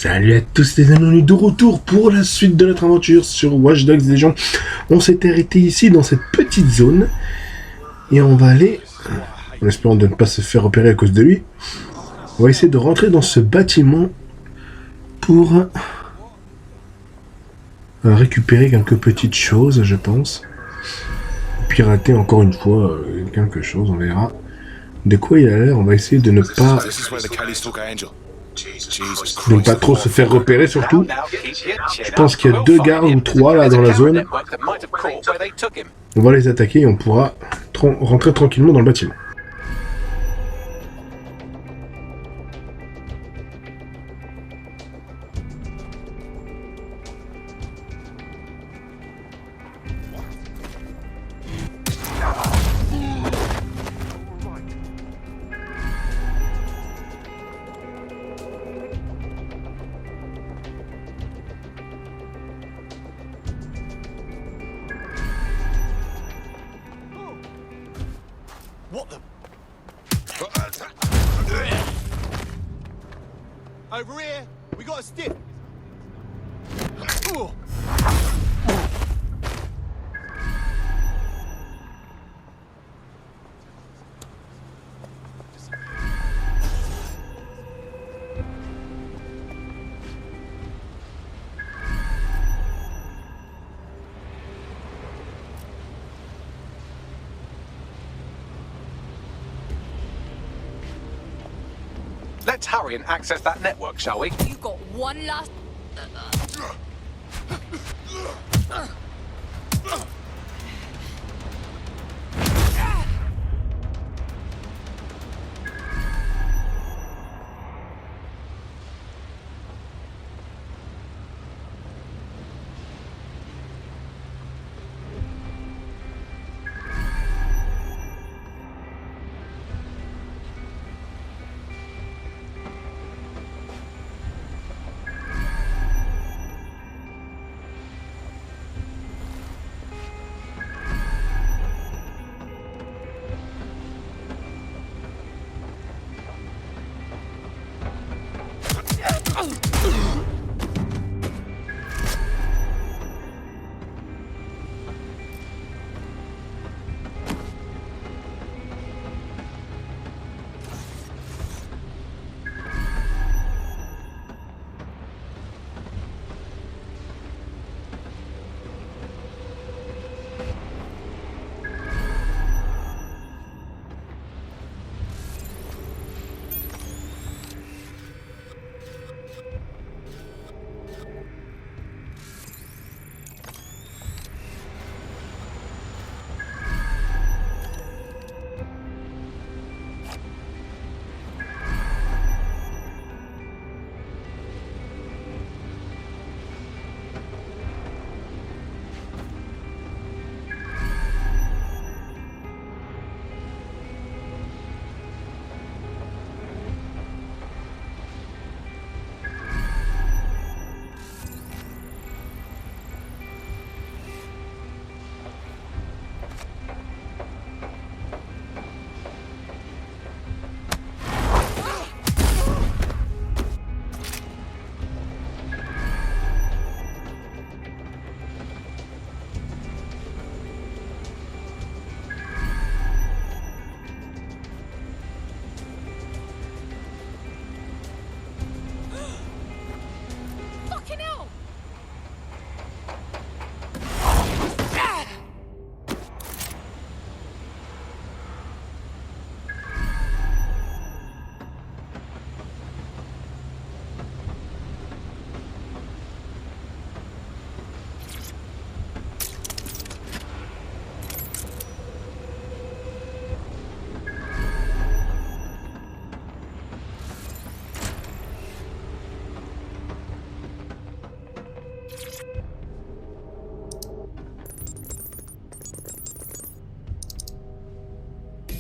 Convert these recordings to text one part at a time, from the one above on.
Salut à tous les amis, on est de retour pour la suite de notre aventure sur Watch Dogs Légion. On s'est arrêté ici dans cette petite zone et on va aller, en espérant de ne pas se faire repérer à cause de lui, on va essayer de rentrer dans ce bâtiment pour récupérer quelques petites choses, je pense. Pirater encore une fois quelque chose, on verra. De quoi il a l'air, on va essayer de ne pas trop se faire repérer surtout. Je pense qu'il y a 2 gardes ou 3 là dans la zone. On va les attaquer et on pourra rentrer tranquillement dans le bâtiment. What the? Over here, we got a stiff. Let's hurry and access that network, shall we? You got one last...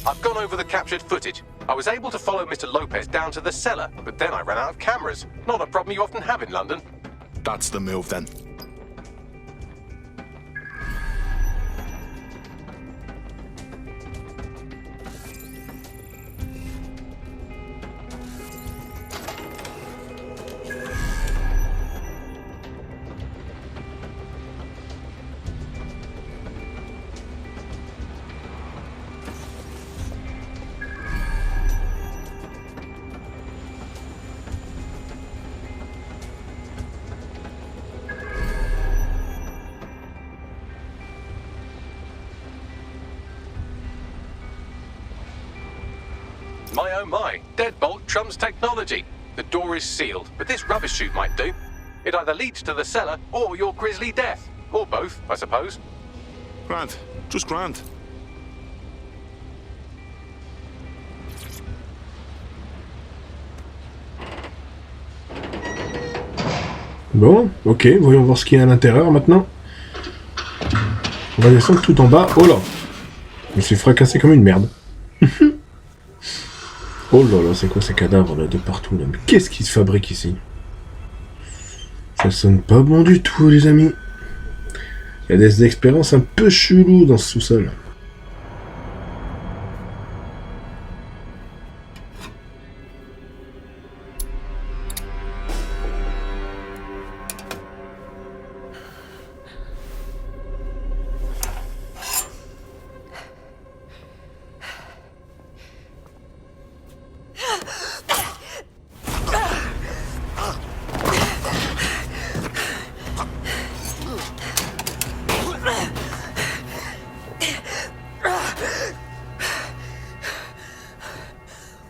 I've gone over the captured footage. I was able to follow Mr. Lopez down to the cellar, but then I ran out of cameras. Not a problem you often have in London. That's the move then. My oh my, deadbolt trumps technology. The door is sealed, but this rubbish chute might do. It either leads to the cellar or your grisly death. Or both, I suppose. Grand. Just grand. Bon, ok, voyons voir ce qu'il y a à l'intérieur maintenant. On va descendre tout en bas. Oh là! Je me suis fracassé comme une merde. Oh là là, c'est quoi ces cadavres là de partout là? Mais qu'est-ce qui se fabrique ici? Ça sonne pas bon du tout, les amis. Il y a des expériences un peu cheloues dans ce sous-sol.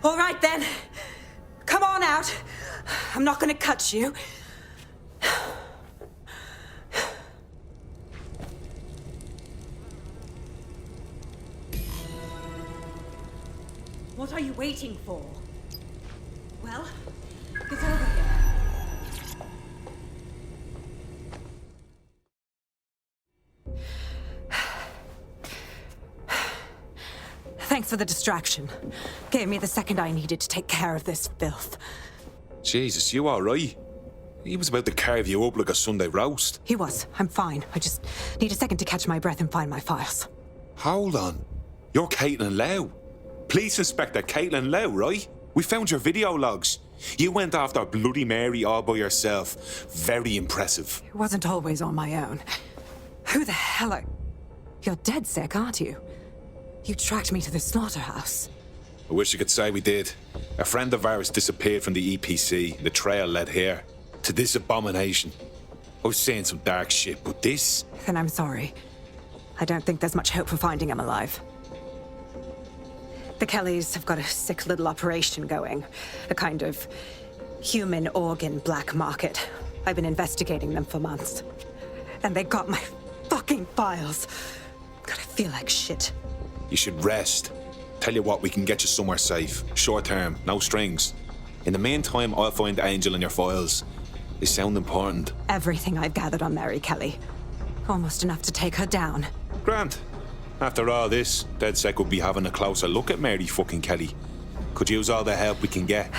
All right then. Come on out. I'm not gonna cut you. What are you waiting for? Well, get over here. Thanks for the distraction. Gave me the second I needed to take care of this filth. Jesus, you alright? He was about to carve you up like a Sunday roast. He was. I'm fine. I just need a second to catch my breath and find my files. Hold on. You're Caitlin Lau. Police Inspector Caitlin Lau, right? We found your video logs. You went after Bloody Mary all by yourself. Very impressive. It wasn't always on my own. Who the hell are... You're dead sick, aren't you? You tracked me to the slaughterhouse. I wish I could say we did. A friend of ours disappeared from the EPC. The trail led here. To this abomination. I was saying some dark shit, but this... Then I'm sorry. I don't think there's much hope for finding him alive. The Kellys have got a sick little operation going. A kind of human organ black market. I've been investigating them for months. And they got my fucking files. God, I feel like shit. You should rest. Tell you what, we can get you somewhere safe. Short term, no strings. In the meantime, I'll find Angel in your files. They sound important. Everything I've gathered on Mary Kelly. Almost enough to take her down. Grant. After all this, DedSec will be having a closer look at Mary fucking Kelly. Could use all the help we can get.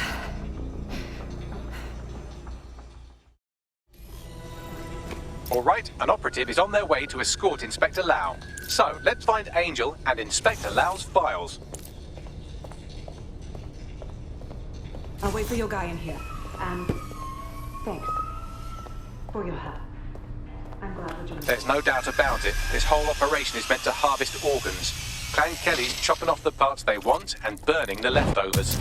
All right, an operative is on their way to escort Inspector Lau. So, let's find Angel and Inspector Lau's files. I'll wait for your guy in here. And thanks for your help. I'm glad we're doing There's no doubt about it. This whole operation is meant to harvest organs. Clan Kelly's chopping off the parts they want and burning the leftovers.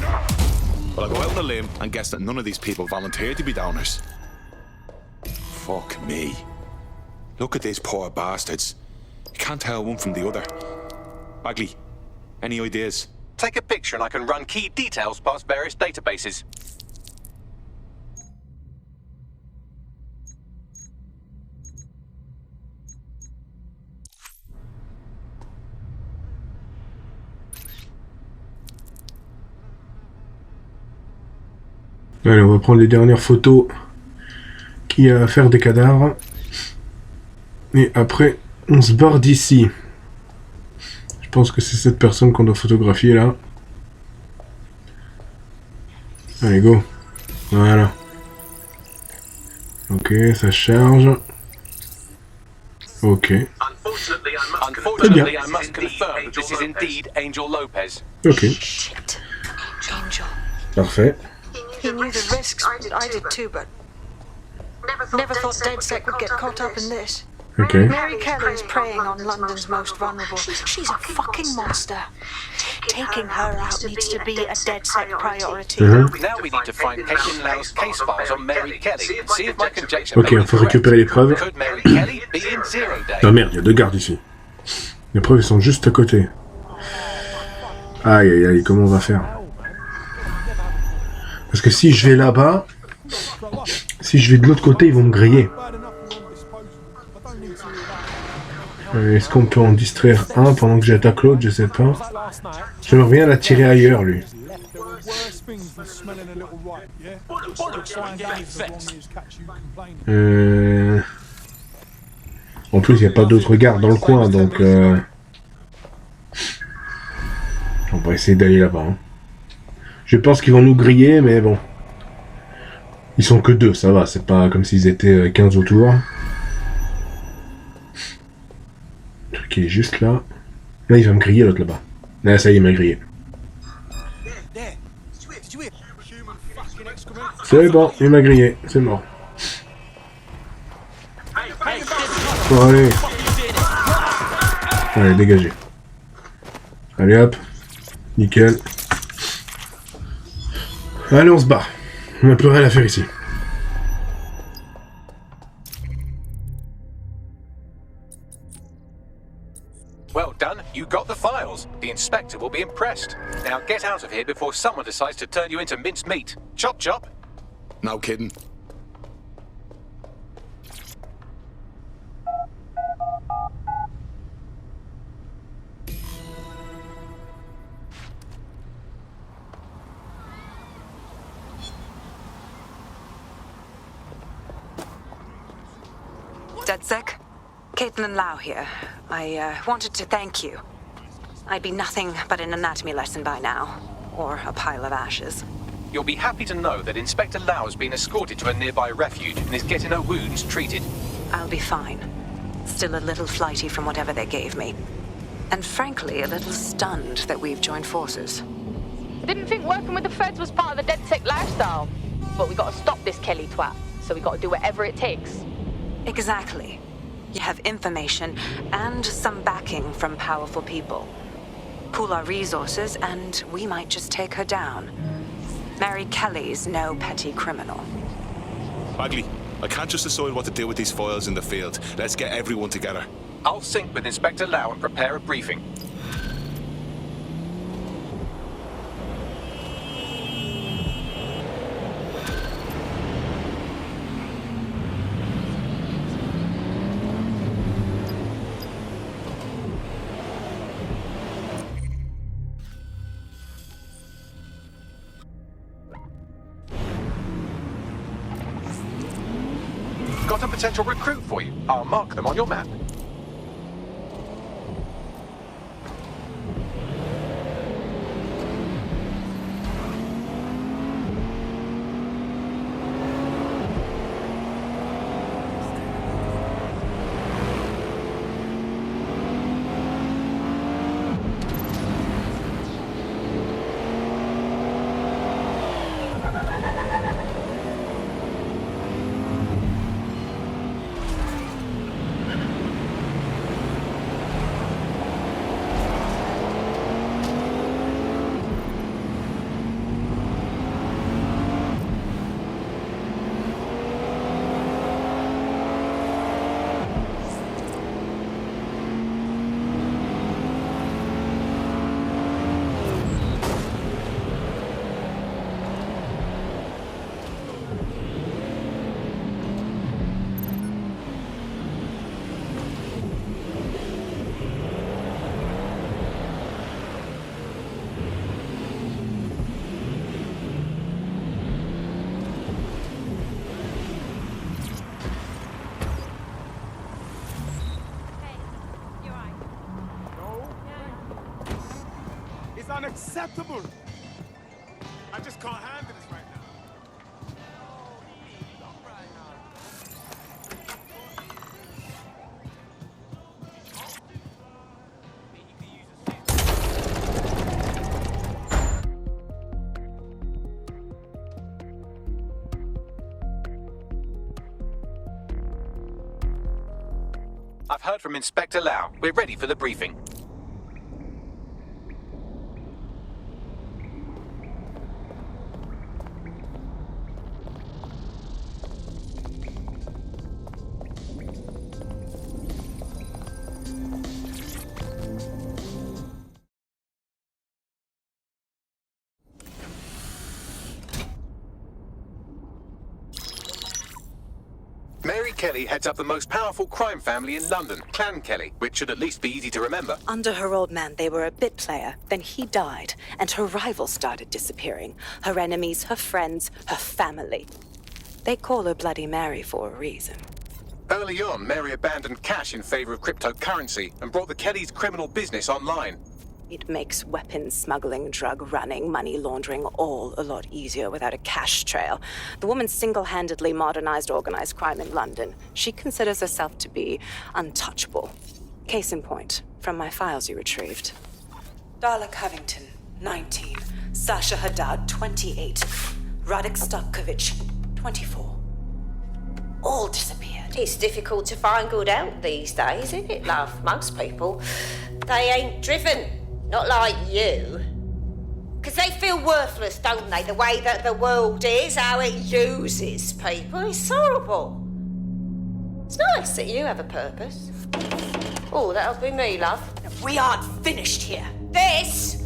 Well, I'll go out on a limb and guess that none of these people volunteered to be donors. Fuck me. Look at these poor bastards. You can't tell one from the other. Bagley, any ideas? Take a picture and I can run key details past various databases. Allez, on va prendre les dernières photos qu'il y a à faire des cadavres. Et après, on se barre d'ici. Je pense que c'est cette personne qu'on doit photographier là. Allez, go. Voilà. Ok, ça charge. Ok. Unfortunately, I must confirm that this is indeed Angel Lopez. Ok. Shit. Angel. Parfait. He knew the risks. I did too, but never thought DedSec would get caught up in this. Ok. Mary Kelly is preying on London's most vulnerable. She's a fucking monster. Taking her out needs to be a DedSec priority. Now we need to find Caitlin Lau's case files on Mary Kelly and see if my conjecture Ok, on faut récupérer les preuves. Could Mary Kelly be in Zero Day? Ah merde, il y a deux gardes ici. Les preuves sont juste à côté. Aïe aïe aïe, comment on va faire? Parce que si je vais là-bas, si je vais de l'autre côté, ils vont me griller. Est-ce qu'on peut en distraire un pendant que j'attaque l'autre? Je sais pas. J'aimerais bien l'attirer ailleurs, lui. En plus, il n'y a pas d'autres gardes dans le coin, donc... On va essayer d'aller là-bas. Hein. Je pense qu'ils vont nous griller, mais bon. Ils sont que 2, ça va. C'est pas comme s'ils étaient 15 autour. Le truc est juste là. Là, il va me griller, l'autre là-bas. Là, ça y est, il m'a grillé. C'est bon, il m'a grillé. C'est mort. Bon, allez. Allez, dégagez. Allez, hop. Nickel. Allez, on se barre. On n'a plus rien à faire ici. Well done, you got the files. The inspector will be impressed. Now get out of here before someone decides to turn you into minced meat. Chop chop. No kidding. DedSec? Caitlin Lau here. I wanted to thank you. I'd be nothing but an anatomy lesson by now. Or a pile of ashes. You'll be happy to know that Inspector Lau has been escorted to a nearby refuge and is getting her wounds treated. I'll be fine. Still a little flighty from whatever they gave me. And frankly, a little stunned that we've joined forces. Didn't think working with the feds was part of the DedSec lifestyle. But we gotta stop this Kelly twat, so we gotta do whatever it takes. Exactly. You have information and some backing from powerful people. Pool our resources and we might just take her down. Mary Kelly's no petty criminal. Bagley, I can't just decide what to do with these files in the field. Let's get everyone together. I'll sync with Inspector Lau and prepare a briefing. Got a potential recruit for you. I'll mark them on your map. Unacceptable! I just can't handle this right now. I've heard from Inspector Lau. We're ready for the briefing. Kelly heads up the most powerful crime family in London, Clan Kelly, which should at least be easy to remember. Under her old man, they were a bit player. Then he died, and her rivals started disappearing. Her enemies, her friends, her family. They call her Bloody Mary for a reason. Early on, Mary abandoned cash in favor of cryptocurrency and brought the Kellys' criminal business online. It makes weapons smuggling, drug running, money laundering all a lot easier without a cash trail. The woman single-handedly modernized organized crime in London. She considers herself to be untouchable. Case in point, from my files you retrieved. Darla Covington, 19. Sasha Haddad, 28. Radek Stopkovich, 24. All disappeared. It's difficult to find good help these days, isn't it, love? Most people, they ain't driven. Not like you. 'Cause they feel worthless, don't they? The way that the world is, how it uses people. It's horrible. It's nice that you have a purpose. Oh, that'll be me, love. We aren't finished here. This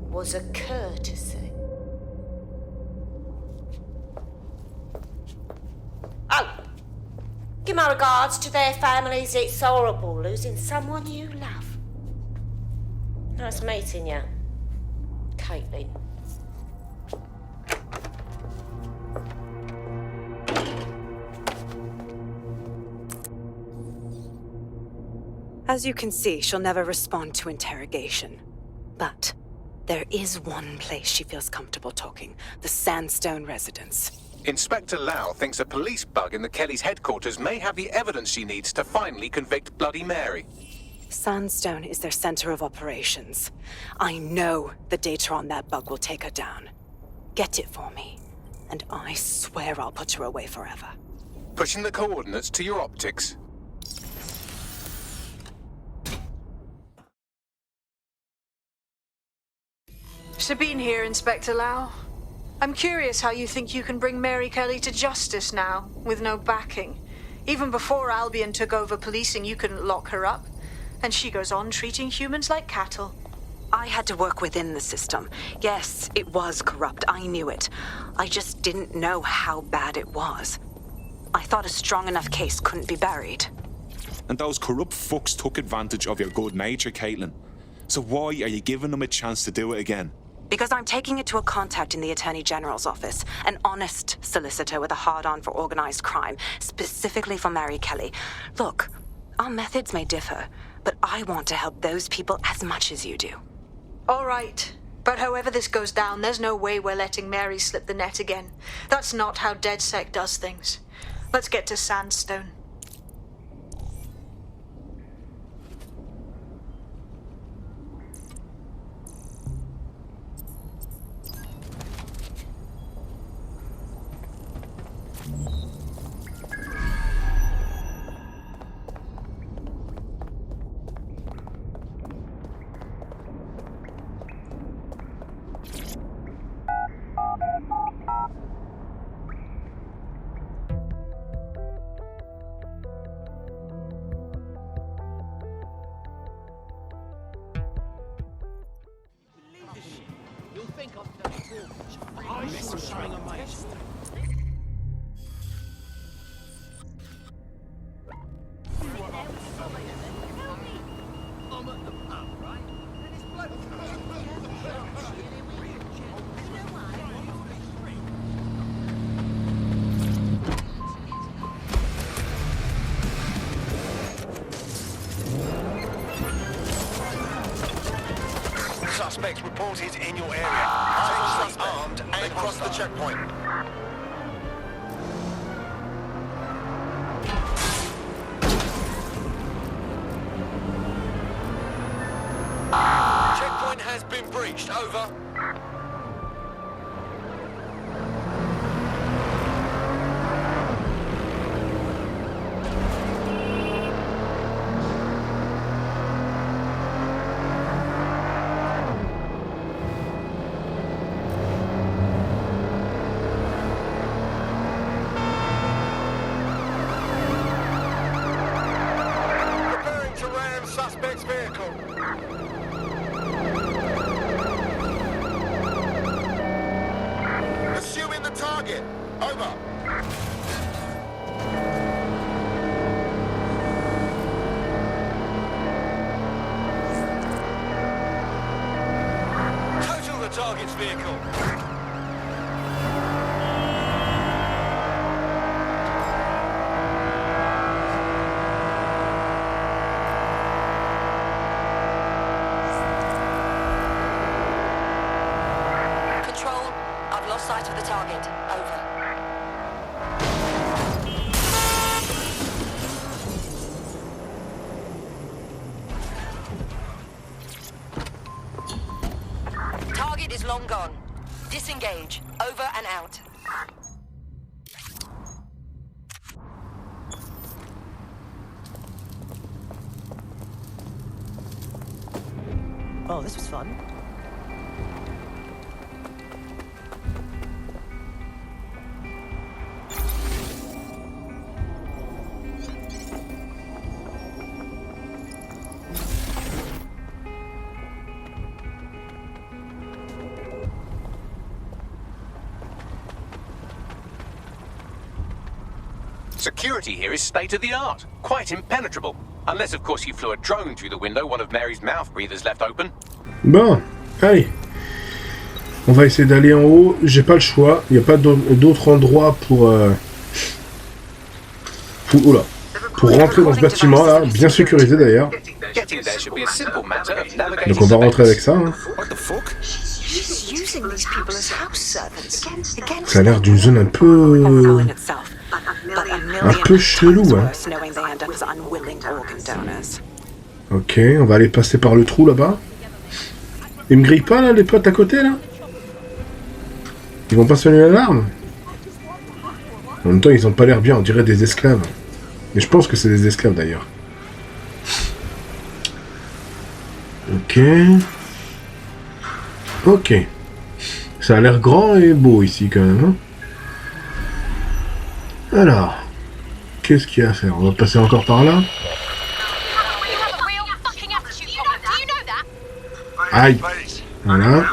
was a courtesy. Oh, give my regards to their families. It's horrible losing someone you love. Nice meeting you, Caitlin. As you can see, she'll never respond to interrogation. But there is one place she feels comfortable talking, the Sandstone residence. Inspector Lau thinks a police bug in the Kellys' headquarters may have the evidence she needs to finally convict Bloody Mary. Sandstone is their center of operations. I know the data on that bug will take her down. Get it for me, and I swear I'll put her away forever. Pushing the coordinates to your optics. Sabine here, Inspector Lau. I'm curious how you think you can bring Mary Kelly to justice now, with no backing. Even before Albion took over policing, you couldn't lock her up. And she goes on treating humans like cattle. I had to work within the system. Yes, it was corrupt. I knew it. I just didn't know how bad it was. I thought a strong enough case couldn't be buried. And those corrupt fucks took advantage of your good nature, Caitlin. So why are you giving them a chance to do it again? Because I'm taking it to a contact in the Attorney General's office, an honest solicitor with a hard-on for organized crime, specifically for Mary Kelly. Look, our methods may differ, but I want to help those people as much as you do. All right. But however this goes down, there's no way we're letting Mary slip the net again. That's not how DedSec does things. Let's get to Sandstone. Suspects reported in your area. Take suspect armed and cross the checkpoint. Checkpoint has been breached. Over. Suspect's vehicle. Pursuing the target. Over. target's vehicle. Control, I've lost sight of the target. Over. Target is long gone. Disengage. Over and out. Oh, this was fun. Security here is state of the art, quite impenetrable. Unless, of course, you flew a drone through the window one of Mary's mouth breathers left open. Bon, allez. On va essayer d'aller en haut. J'ai pas le choix. Il n'y a pas d'autre endroit pour rentrer dans ce bâtiment là, bien sécurisé d'ailleurs. Donc on va rentrer avec ça. Hein. Ça a l'air d'une zone un peu chelou. Hein. Ok, on va aller passer par le trou là-bas. Ils me grillent pas là, les potes à côté là? Ils vont pas sonner l'alarme? En même temps, ils ont pas l'air bien, on dirait des esclaves. Mais je pense que c'est des esclaves d'ailleurs. Ok. Ok. Ça a l'air grand et beau ici quand même. Hein. Alors. Qu'est-ce qu'il y a à faire? On va passer encore par là. Aïe. Voilà.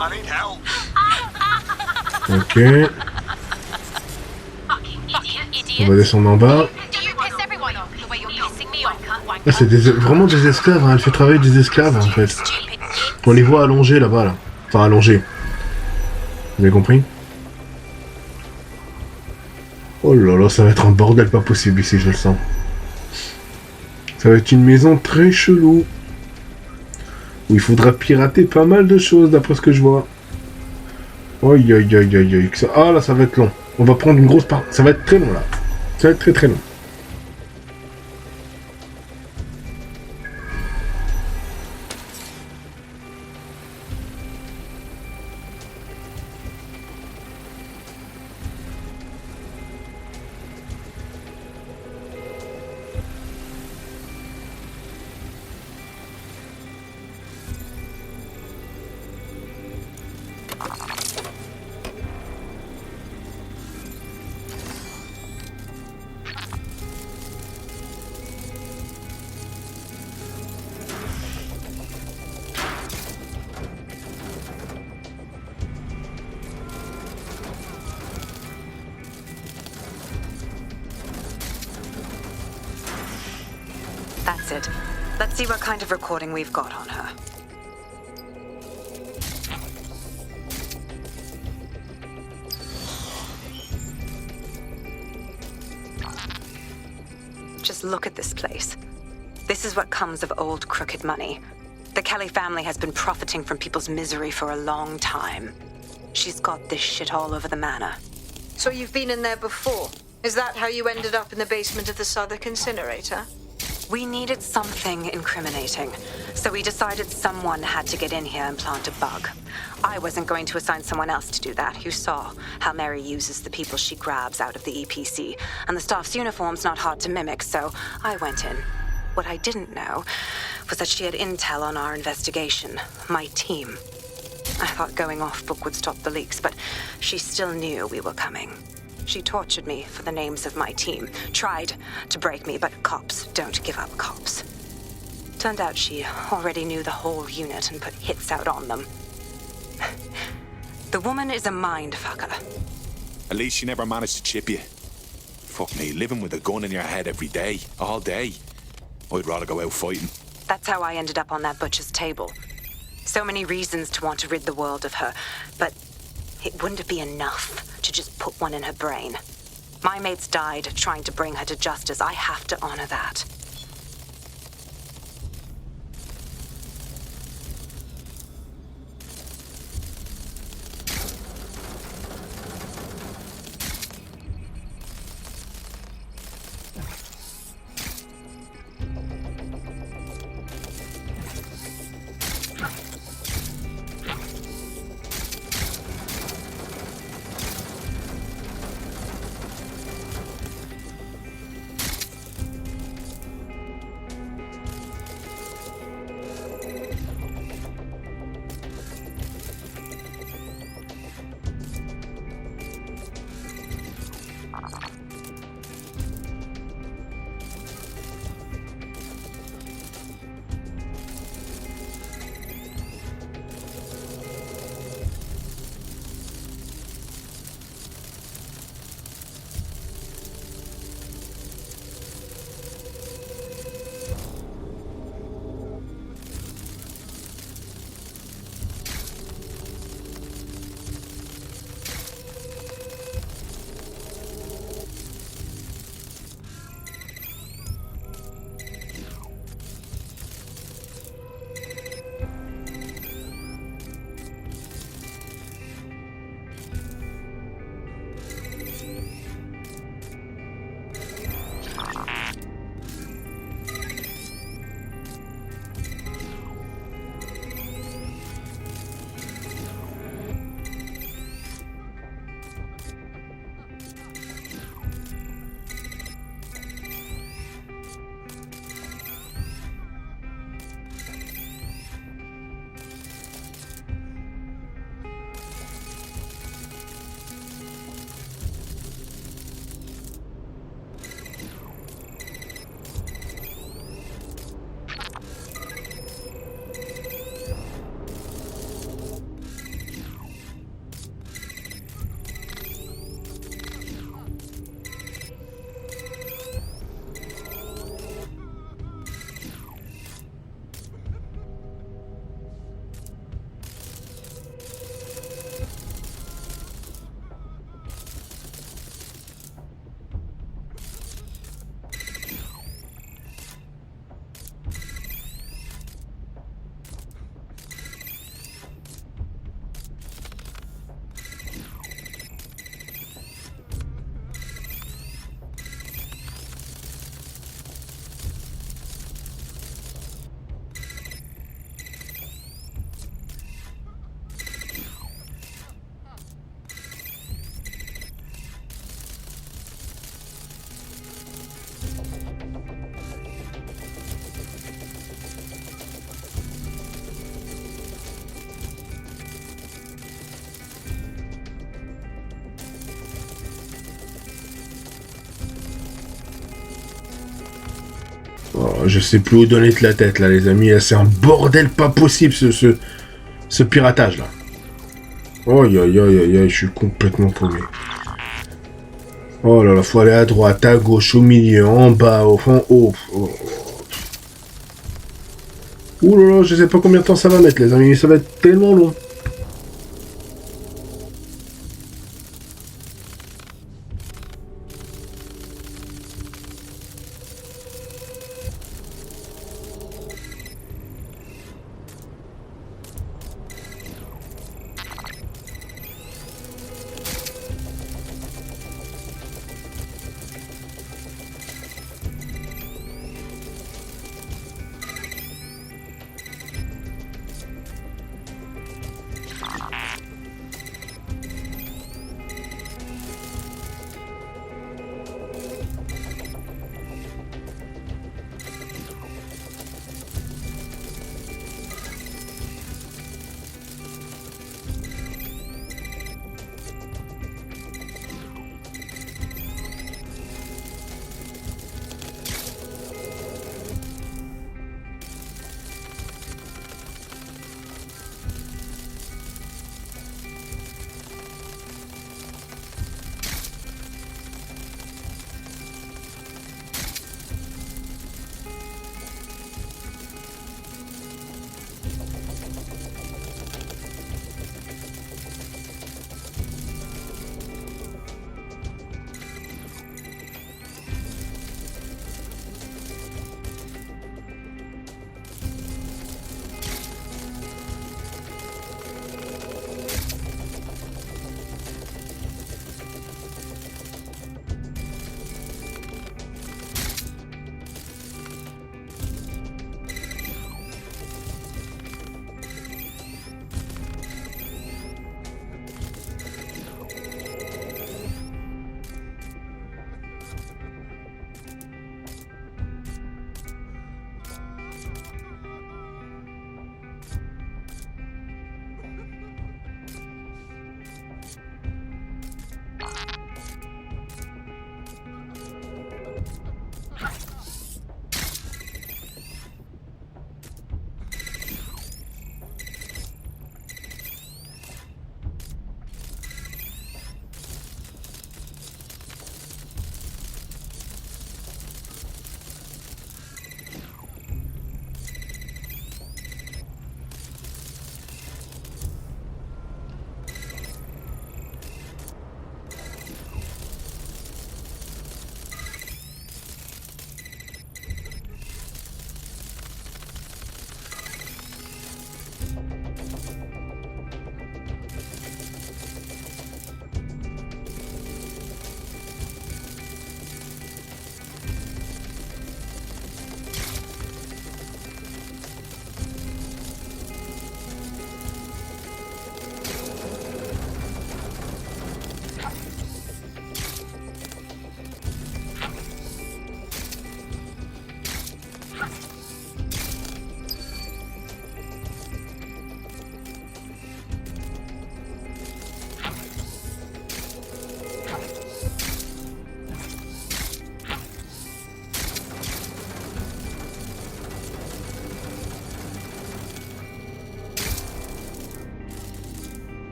Ok. On va descendre en bas. Ah, c'est vraiment des esclaves, hein. Elle fait travailler des esclaves en fait. On les voit allongés là-bas là. Enfin allongés. Vous avez compris? Oh là là, ça va être un bordel pas possible ici, je le sens. Ça va être une maison très chelou. Où il faudra pirater pas mal de choses d'après ce que je vois. Aïe aïe aïe aïe aïe. Ah là, ça va être long. On va prendre une grosse part. Ça va être très long là. Ça va être très très long. That's it. Let's see what kind of recording we've got on her. Just look at this place. This is what comes of old crooked money. The Kelly family has been profiting from people's misery for a long time. She's got this shit all over the manor. So you've been in there before? Is that how you ended up in the basement of the Southwark incinerator? We needed something incriminating, so we decided someone had to get in here and plant a bug. I wasn't going to assign someone else to do that. You saw how Mary uses the people she grabs out of the EPC, and the staff's uniform's not hard to mimic, so I went in. What I didn't know was that she had intel on our investigation, my team. I thought going off book would stop the leaks, but she still knew we were coming. She tortured me for the names of my team, tried to break me, but cops don't give up cops. Turned out she already knew the whole unit and put hits out on them. The woman is a mindfucker. At least she never managed to chip you. Fuck me, living with a gun in your head every day, all day. I'd rather go out fighting. That's how I ended up on that butcher's table. So many reasons to want to rid the world of her, but it wouldn't be enough to just put one in her brain. My mates died trying to bring her to justice. I have to honor that. Oh, je sais plus où donner de la tête là les amis, c'est un bordel pas possible ce piratage là. Oh aïe aïe aïe aïe, je suis complètement paumé. Oh là là, faut aller à droite, à gauche, au milieu, en bas, au fond, haut. Ouh là là, je sais pas combien de temps ça va mettre les amis, ça va être tellement long.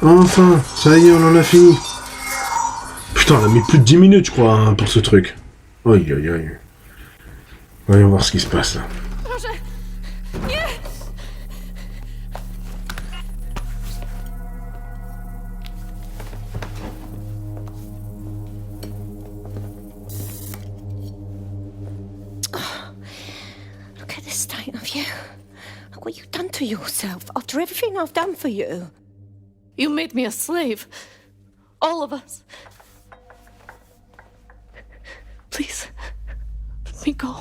Enfin, ça y est, on en a fini. Putain, on a mis plus de 10 minutes, je crois, hein, pour ce truc. Aïe, aïe, aïe. Voyons voir ce qui se passe, là. Look at the state of you. Look what you've done to yourself after everything I've done for you. You made me a slave. All of us. Please, let me go.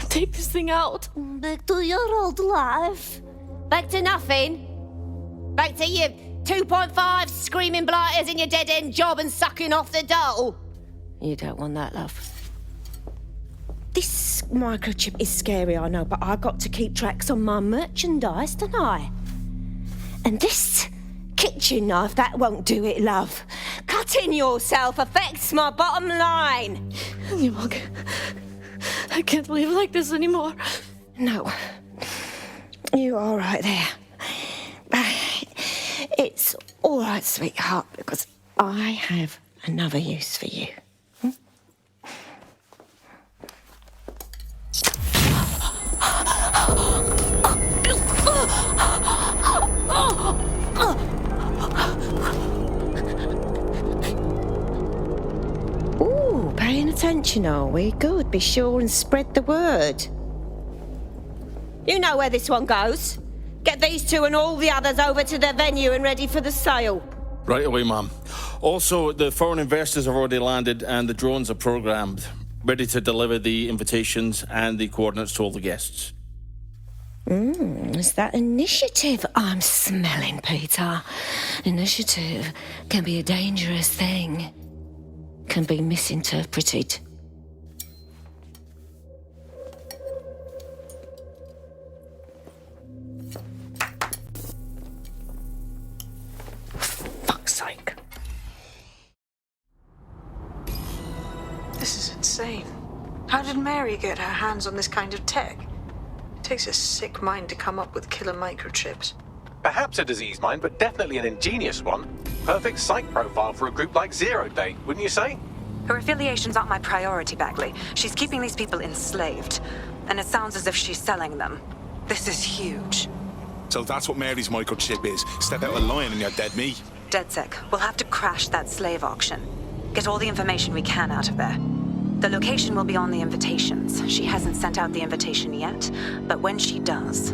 Take this thing out. Back to your old life. Back to nothing. Back to you 2.5 screaming blighters in your dead-end job and sucking off the dole. You don't want that, love. This microchip is scary, I know, but I got to keep tracks on my merchandise, don't I? And this kitchen knife, that won't do it, love. Cutting yourself affects my bottom line. I can't live like this anymore. No. You're all right there. It's all right, sweetheart, because I have another use for you. Ooh, paying attention, are we? Good. Be sure and spread the word. You know where this one goes. Get these two and all the others over to the venue and ready for the sale. Right away, Ma'am. Also, the foreign investors have already landed and the drones are programmed, ready to deliver the invitations and the coordinates to all the guests. Is that initiative I'm smelling, Peter? Initiative can be a dangerous thing. Can be misinterpreted. Fuck's sake. This is insane. How did Mary get her hands on this kind of tech? It takes a sick mind to come up with killer microchips. Perhaps a disease mind, but definitely an ingenious one. Perfect psych profile for a group like Zero Day, wouldn't you say? Her affiliations aren't my priority, Bagley. She's keeping these people enslaved. And it sounds as if she's selling them. This is huge. So that's what Mary's microchip is. Step out of line and you're dead meat. DedSec, we'll have to crash that slave auction. Get all the information we can out of there. The location will be on the invitations. She hasn't sent out the invitation yet, but when she does...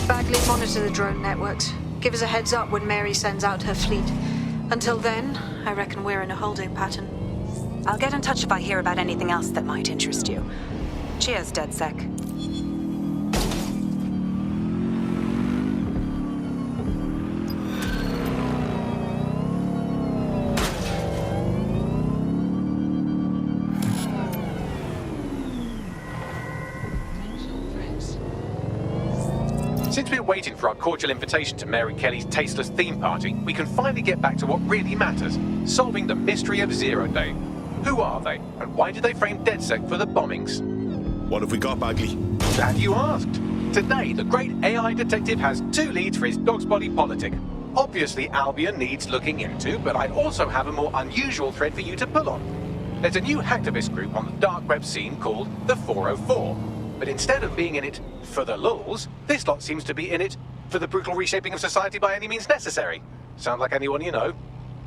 Bagley, monitor the drone networks. Give us a heads up when Mary sends out her fleet. Until then, I reckon we're in a holding pattern. I'll get in touch if I hear about anything else that might interest you. Cheers, DedSec. Since we're waiting for our cordial invitation to Mary Kelly's tasteless theme party, we can finally get back to what really matters, solving the mystery of Zero Day. Who are they, and why did they frame DedSec for the bombings? What have we got, Bagley? Glad you asked. Today, the great AI detective has 2 leads for his dog's body politic. Obviously, Albion needs looking into, but I also have a more unusual thread for you to pull on. There's a new hacktivist group on the dark web scene called the 404. But instead of being in it for the lulz, this lot seems to be in it for the brutal reshaping of society by any means necessary. Sound like anyone you know?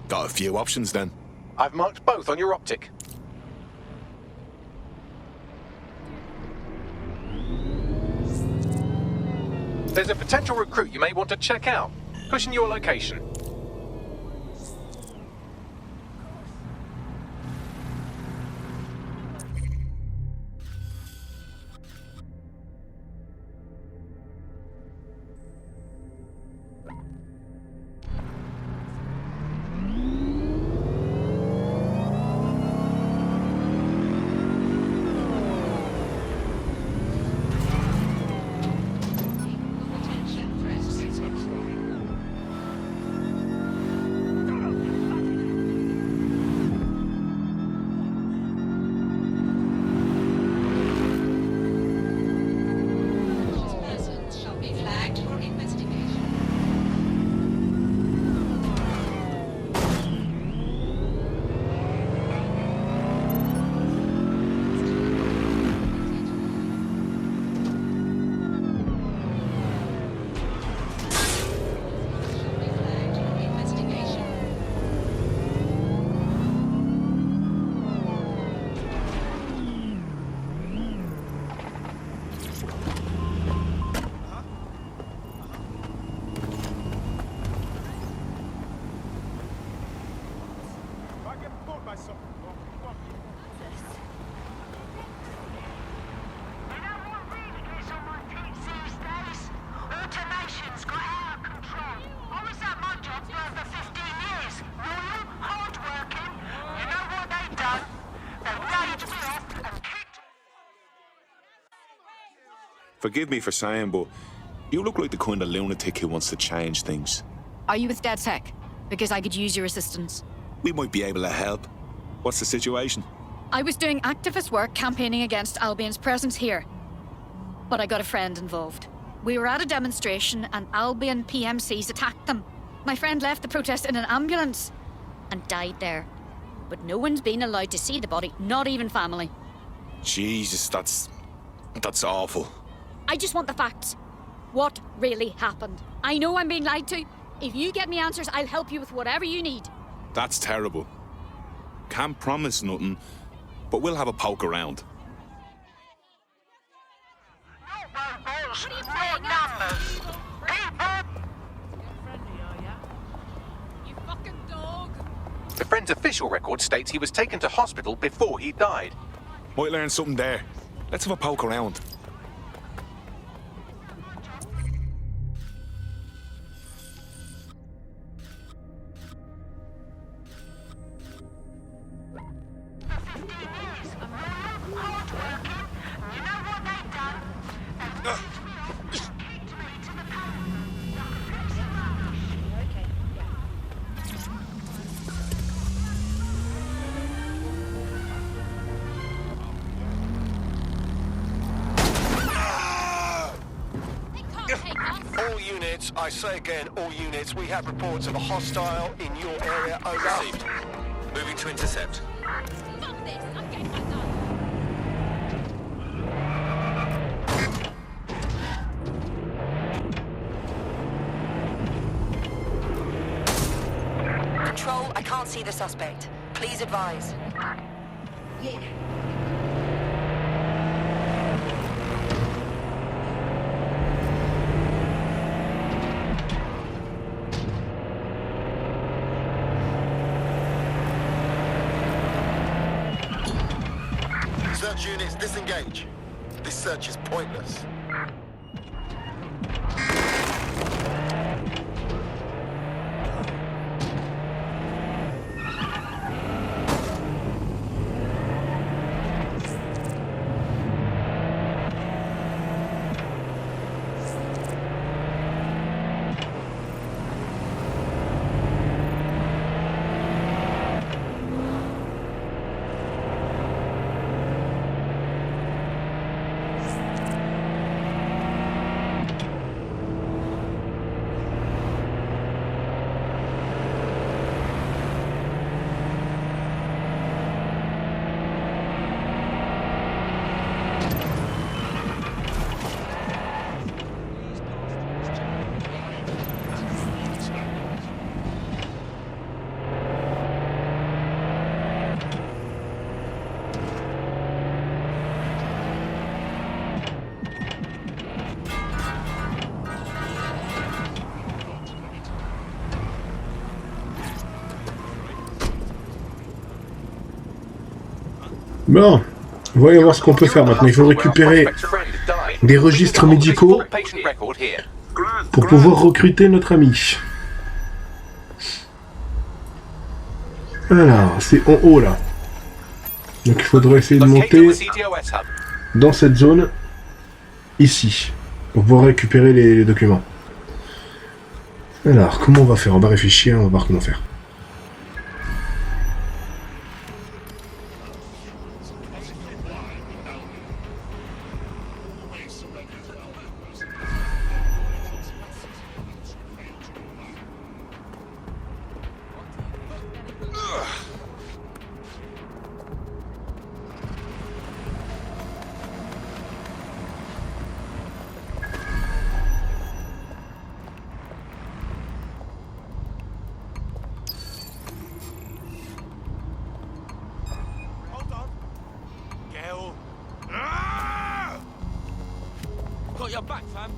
Got a few options then. I've marked both on your optic. There's a potential recruit you may want to check out. Pushing your location. Forgive me for saying, but you look like the kind of lunatic who wants to change things. Are you with DedSec? Because I could use your assistance. We might be able to help. What's the situation? I was doing activist work campaigning against Albion's presence here. But I got a friend involved. We were at a demonstration and Albion PMCs attacked them. My friend left the protest in an ambulance and died there. But no one's been allowed to see the body, not even family. Jesus, that's awful. I just want the facts. What really happened? I know I'm being lied to. If you get me answers, I'll help you with whatever you need. That's terrible. Can't promise nothing, but we'll have a poke around. The friend's official record states he was taken to hospital before he died. Might learn something there. Let's have a poke around. All units, I say again, all units, we have reports of a hostile in your area. Over. Received. Moving to intercept. Control, I can't see the suspect. Please advise. Search units, disengage. This search is pointless. Bon, voyons voir ce qu'on peut faire maintenant. Il faut récupérer des registres médicaux pour pouvoir recruter notre ami. Alors, c'est en haut là. Donc il faudrait essayer de monter dans cette zone, ici, pour pouvoir récupérer les documents. Alors, comment on va faire? On va réfléchir, on va voir comment faire. Got your back, fam.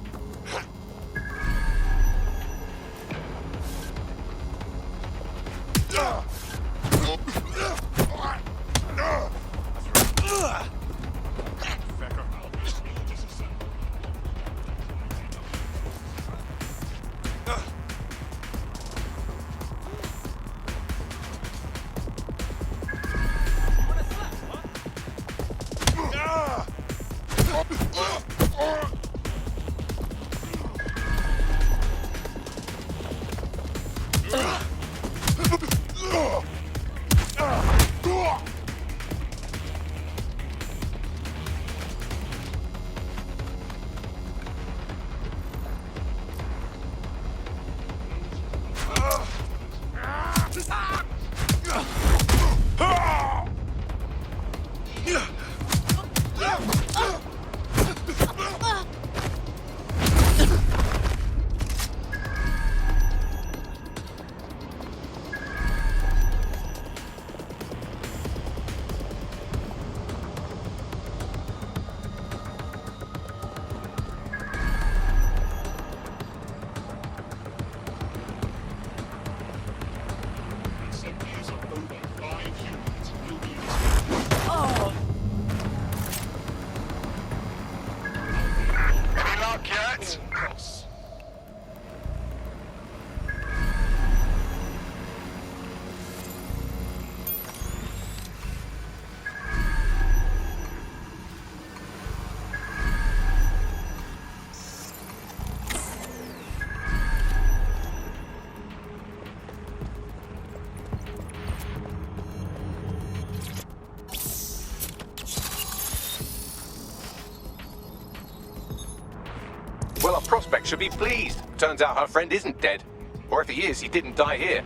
Well, our prospect should be pleased. Turns out her friend isn't dead. Or if he is, he didn't die here.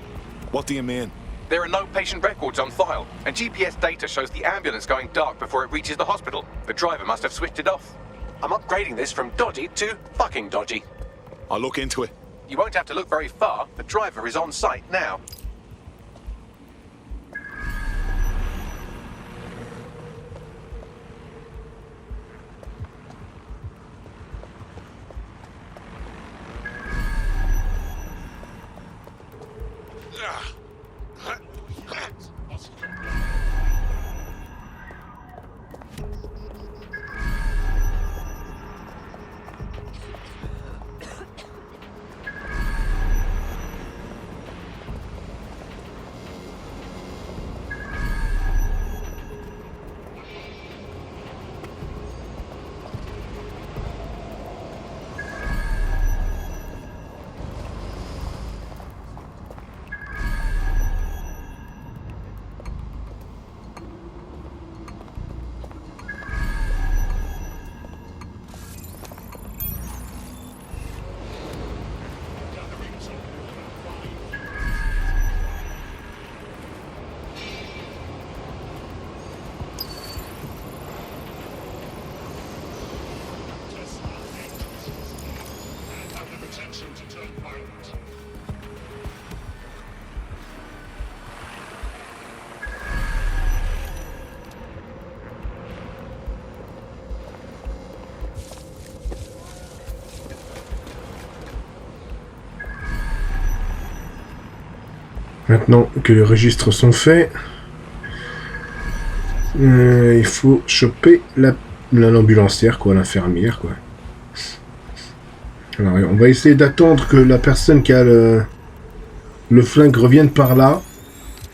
What do you mean? There are no patient records on file, and GPS data shows the ambulance going dark before it reaches the hospital. The driver must have switched it off. I'm upgrading this from dodgy to fucking dodgy. I'll look into it. You won't have to look very far. The driver is on site now. Maintenant que les registres sont faits, il faut choper l'ambulancière, quoi, l'infirmière, quoi. Alors, on va essayer d'attendre que la personne qui a le flingue revienne par là.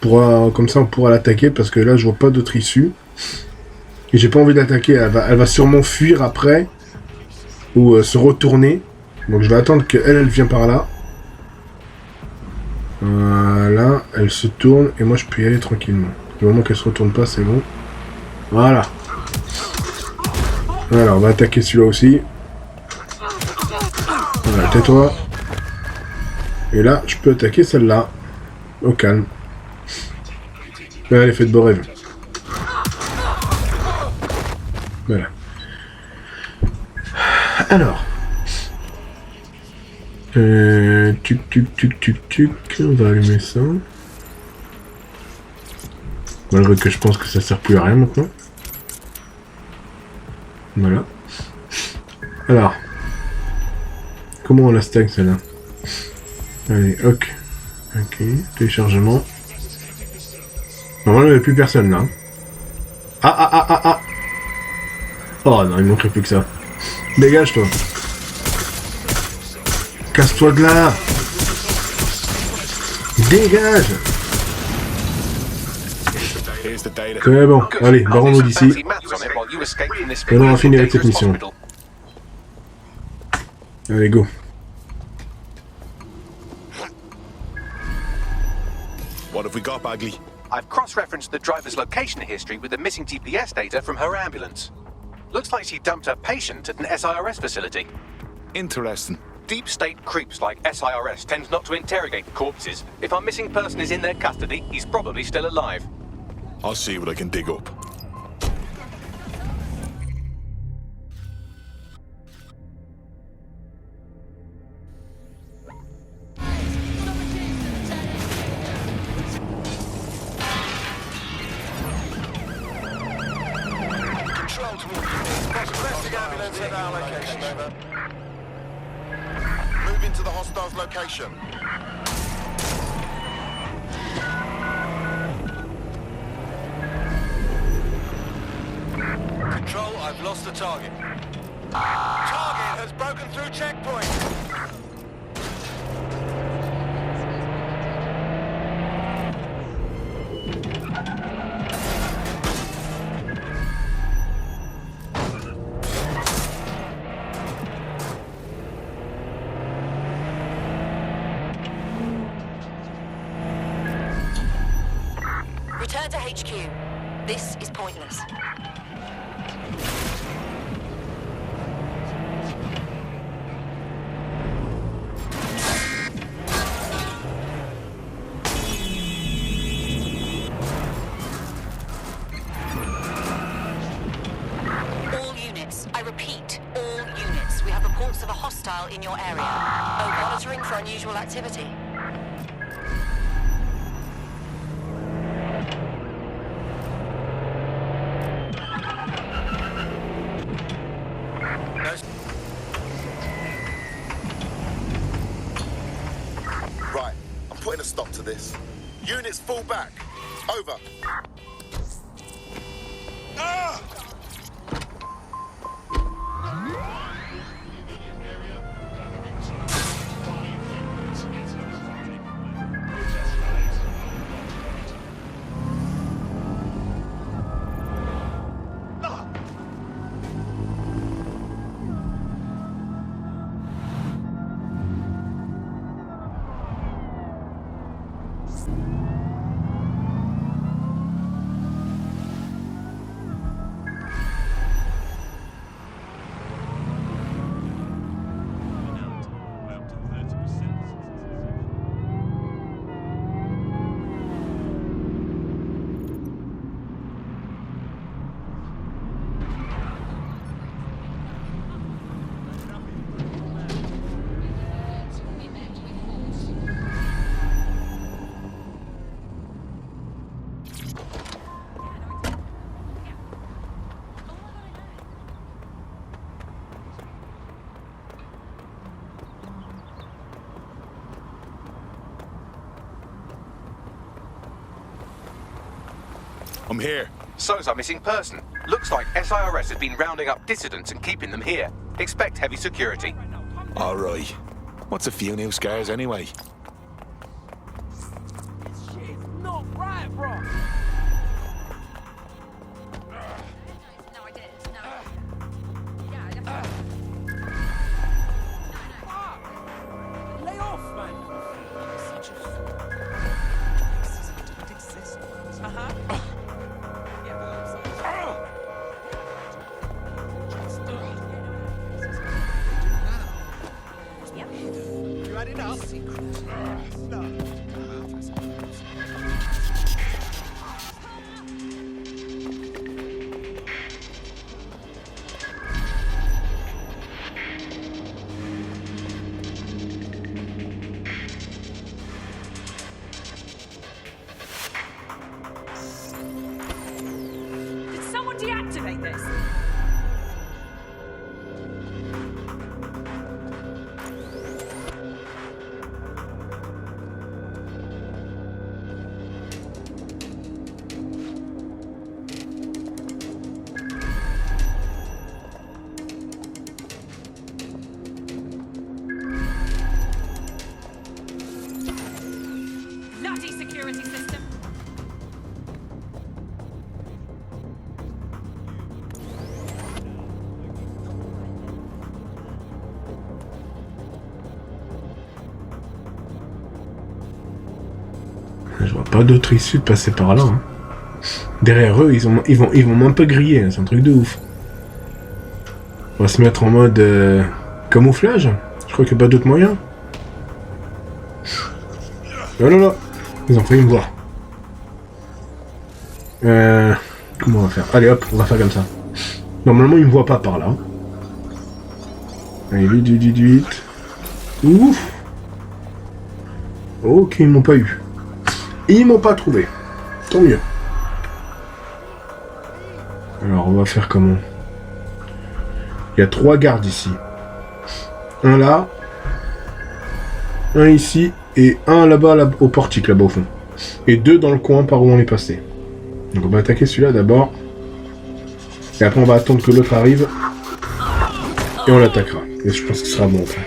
Comme ça, on pourra l'attaquer, parce que là, je vois pas d'autre issue. Et j'ai pas envie d'attaquer. Elle va sûrement fuir après, ou se retourner. Donc, je vais attendre qu'elle vienne par là. Voilà, elle se tourne et moi je peux y aller tranquillement. Du moment qu'elle se retourne pas, c'est bon. Voilà. Voilà, on va attaquer celui-là aussi. Voilà, tais-toi. Et là, je peux attaquer celle-là. Au calme. Là, l'effet de beau rêve. Voilà. Alors. On va allumer ça. Malgré que je pense que ça sert plus à rien maintenant. Voilà. Alors. Comment on la stack celle-là? Allez, ok. Ok, téléchargement. Normalement il n'y a plus personne là. Ah. Oh non, il manquerait plus que ça. Dégage toi. Casse-toi de là! Dégage! C'est bon, allez, barrons-nous d'ici. Et on va finir avec cette mission. Allez, go. What have we got, Bagley? I've cross-referenced the driver's location history with the missing GPS data from her ambulance. Looks like she dumped her patient at an SIRS facility. Interesting. Deep state creeps like SIRS tend not to interrogate corpses. If our missing person is in their custody, he's probably still alive. I'll see what I can dig up. Control to requesting ambulance at our location, over. Move into the hostile's location. Control, I've lost the target. Target has broken through checkpoint. Return to HQ. This is pointless. of a hostile in your area. Monitoring for unusual activity. Right, I'm putting a stop to this. Units fall back. Over. Ah! I'm here. So's our missing person. Looks like SIRS has been rounding up dissidents and keeping them here. Expect heavy security. All right. What's a few new scars anyway? Not right, bro. Lay off, man. You had enough? No. Did someone deactivate this? Bloody security system. Je vois pas d'autre issue de passer par là. Hein. Derrière eux, ils vont même pas griller, hein. C'est un truc de ouf. On va se mettre en mode camouflage. Je crois qu'il n'y a pas d'autre moyen. Oh là là, ils ont failli me voir. Comment on va faire? Allez hop, on va faire comme ça. Normalement, ils me voient pas par là. Allez, vite. Ouf. Ok, ils m'ont pas eu. Ils m'ont pas trouvé. Tant mieux. Alors, on va faire comment? Il y a 3 gardes ici. Un là. Un ici. Et un là-bas, au portique, là-bas au fond. Et 2 dans le coin par où on est passé. Donc on va attaquer celui-là d'abord. Et après on va attendre que l'autre arrive. Et on l'attaquera. Et je pense que ce sera bon enfin.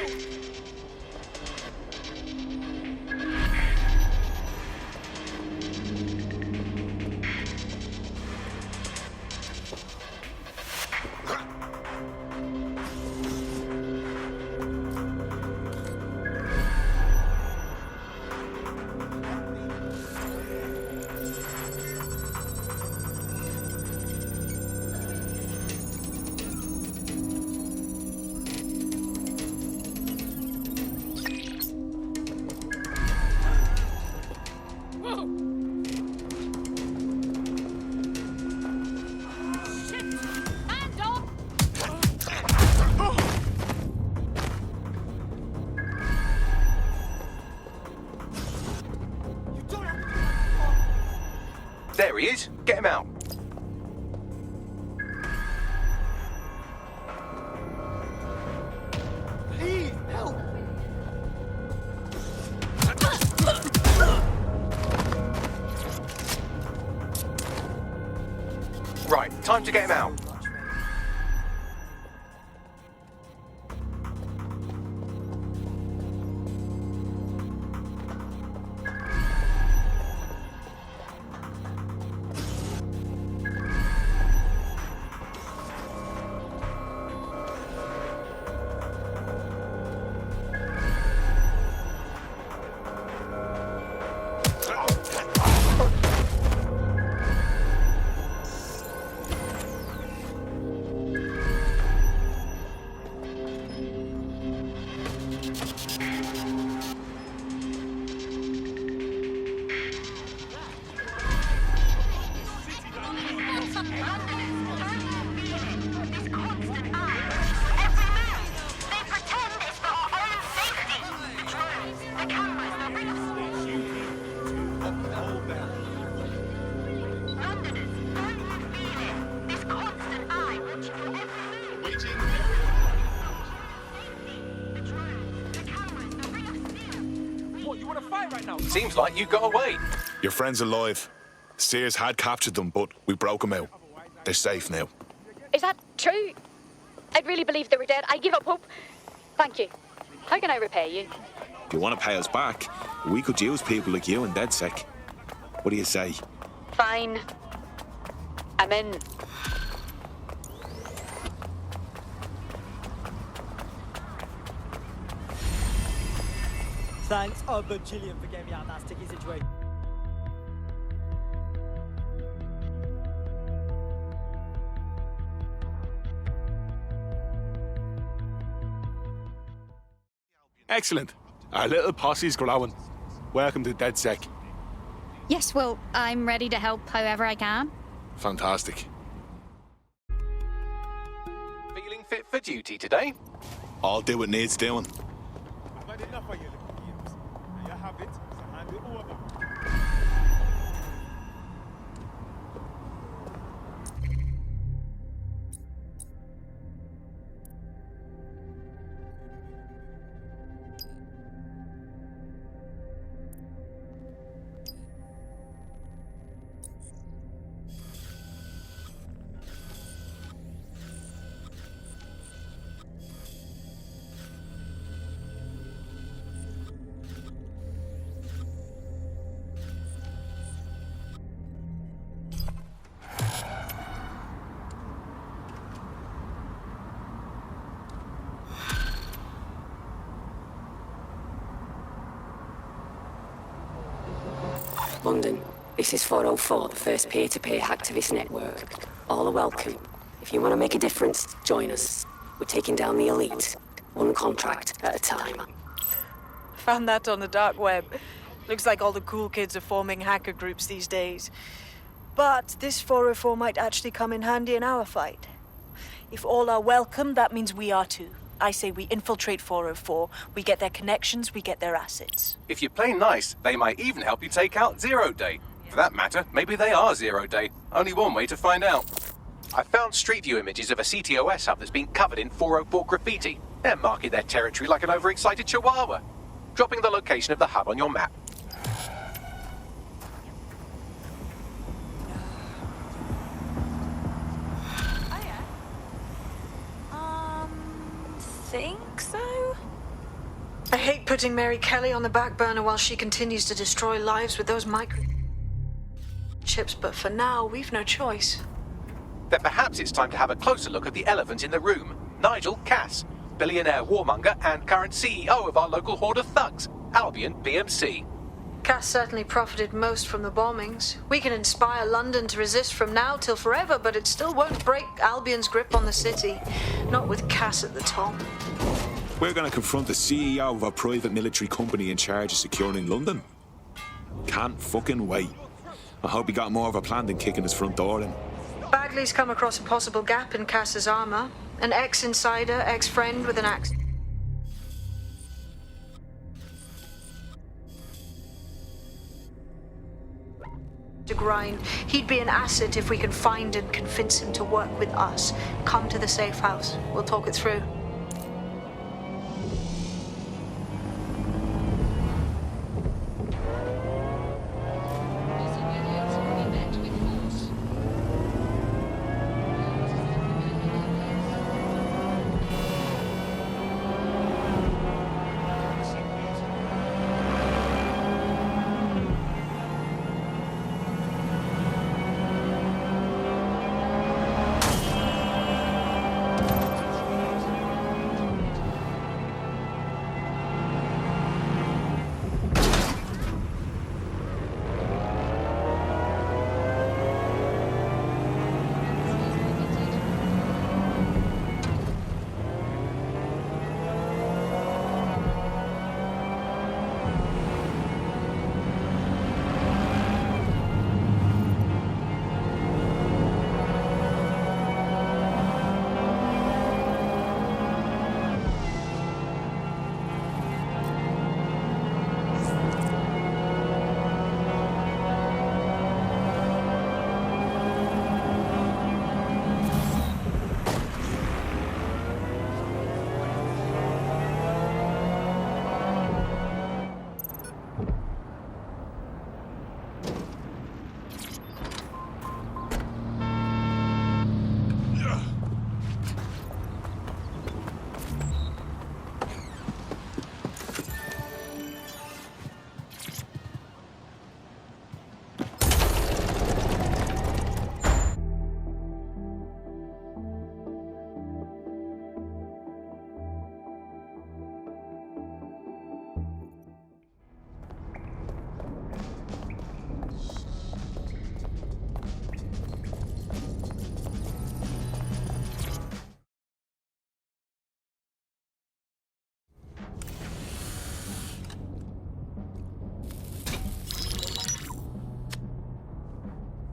There he is. Get him out. Please, help! Right, time to get him out. Seems like you got away. Your friend's alive. Sears had captured them, but we broke them out. They're safe now. Is that true? I really believe they were dead. I give up hope. Thank you. How can I repay you? If you want to pay us back, we could use people like you in DedSec. What do you say? Fine. I'm in. Thanks, oh, but Gillian for getting me out of that sticky situation. Excellent. Our little posse's growing. Welcome to DedSec. Yes, well, I'm ready to help however I can. Fantastic. Feeling fit for duty today? I'll do what needs doing. I've had enough of your little games. And you have it, so hand it over. London, this is 404, the first peer-to-peer hacktivist network. All are welcome. If you want to make a difference, join us. We're taking down the elite, one contract at a time. Found that on the dark web. Looks like all the cool kids are forming hacker groups these days. But this 404 might actually come in handy in our fight. If all are welcome, that means we are too. I say we infiltrate 404, we get their connections, we get their assets. If you play nice, they might even help you take out Zero Day. For that matter, maybe they are Zero Day. Only one way to find out. I found Street View images of a CTOS hub that's been covered in 404 graffiti. They're marking their territory like an overexcited chihuahua. Dropping the location of the hub on your map. Think so? I hate putting Mary Kelly on the back burner while she continues to destroy lives with those microchips, but for now, we've no choice. Then perhaps it's time to have a closer look at the elephant in the room. Nigel Cass, billionaire warmonger and current CEO of our local horde of thugs, Albion PMC. Cass certainly profited most from the bombings. We can inspire London to resist from now till forever, but it still won't break Albion's grip on the city. Not with Cass at the top. We're going to confront the CEO of a private military company in charge of securing London. Can't fucking wait. I hope he got more of a plan than kicking his front door in. Bagley's come across a possible gap in Cass's armor. An ex-insider, ex-friend with an axe. To grind. He'd be an asset if we can find and convince him to work with us. Come to the safe house. We'll talk it through.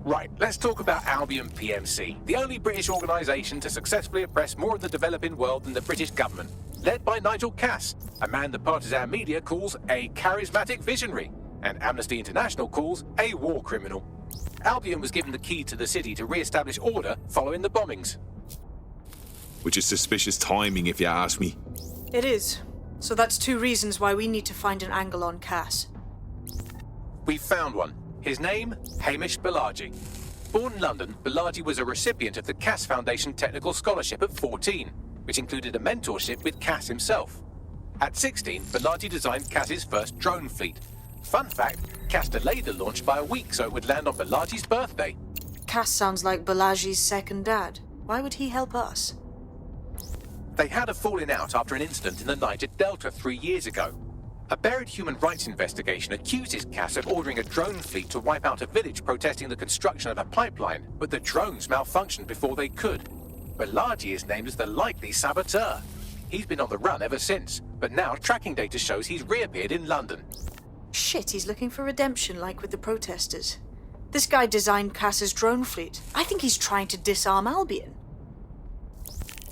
Right, let's talk about Albion PMC, the only British organisation to successfully oppress more of the developing world than the British government, led by Nigel Cass, a man the partisan media calls a charismatic visionary, and Amnesty International calls a war criminal. Albion was given the key to the city to re-establish order following the bombings. Which is suspicious timing, if you ask me. It is. So that's two reasons why we need to find an angle on Cass. We've found one. His name, Hamish Balaji. Born in London, Balaji was a recipient of the Cass Foundation Technical Scholarship at 14, which included a mentorship with Cass himself. At 16, Balaji designed Cass's first drone fleet. Fun fact, Cass delayed the launch by a week so it would land on Balaji's birthday. Cass sounds like Balaji's second dad. Why would he help us? They had a falling out after an incident in the Niger Delta 3 years ago. A buried human rights investigation accuses Cass of ordering a drone fleet to wipe out a village protesting the construction of a pipeline, but the drones malfunctioned before they could. Balaji is named as the likely saboteur. He's been on the run ever since, but now tracking data shows he's reappeared in London. Shit, he's looking for redemption like with the protesters. This guy designed Cass's drone fleet. I think he's trying to disarm Albion.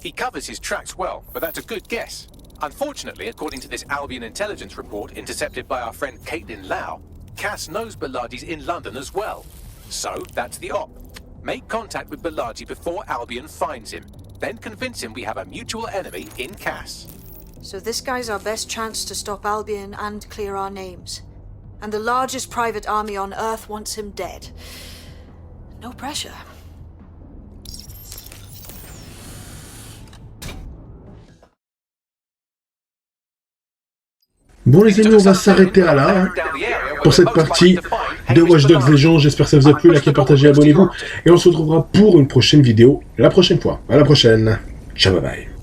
He covers his tracks well, but that's a good guess. Unfortunately, according to this Albion intelligence report intercepted by our friend Caitlin Lau, Cass knows Balaji's in London as well. So, that's the op. Make contact with Balaji before Albion finds him. Then convince him we have a mutual enemy in Cass. So this guy's our best chance to stop Albion and clear our names. And the largest private army on Earth wants him dead. No pressure. Bon les amis, on va s'arrêter à là hein, pour cette partie de Watch Dogs Légion. J'espère que ça vous a plu, likez, partagez, abonnez-vous. Et on se retrouvera pour une prochaine vidéo la prochaine fois. À la prochaine. Ciao, bye bye.